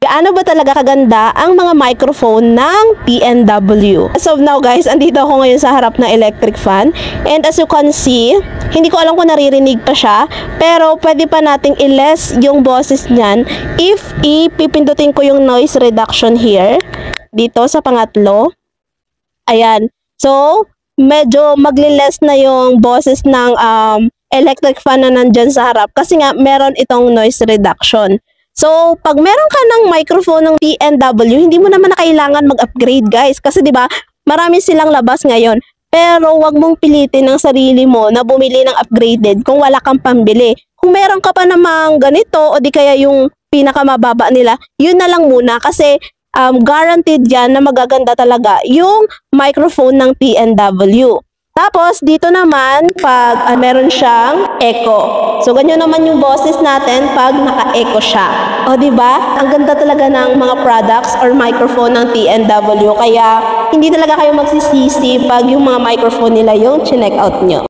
gaano ba talaga kaganda ang mga microphone ng TNW. As of now guys, andito ako ngayon sa harap ng electric fan, and as you can see, hindi ko alam kung naririnig pa siya, pero pwede pa nating i-less yung boses niyan if ipipindutin ko yung noise reduction here, dito sa pangatlo. Ayan. So, medyo magli-less na yung boses ng electric fan na nandyan sa harap kasi nga meron itong noise reduction. So, pag meron ka ng microphone ng TNW, hindi mo naman na kailangan mag-upgrade guys. Kasi 'di ba, marami silang labas ngayon. Pero wag mong pilitin ang sarili mo na bumili ng upgraded kung wala kang pambili. Kung meron ka pa namang ganito o di kaya yung pinakamababa nila, yun na lang muna kasi guaranteed yan na magaganda talaga yung microphone ng TNW. Tapos, dito naman, pag meron siyang echo. So, ganyan naman yung boses natin pag naka-echo siya. O, diba? Ang ganda talaga ng mga products or microphone ng TNW. Kaya, hindi talaga kayo magsisisi pag yung mga microphone nila yung chinek out nyo.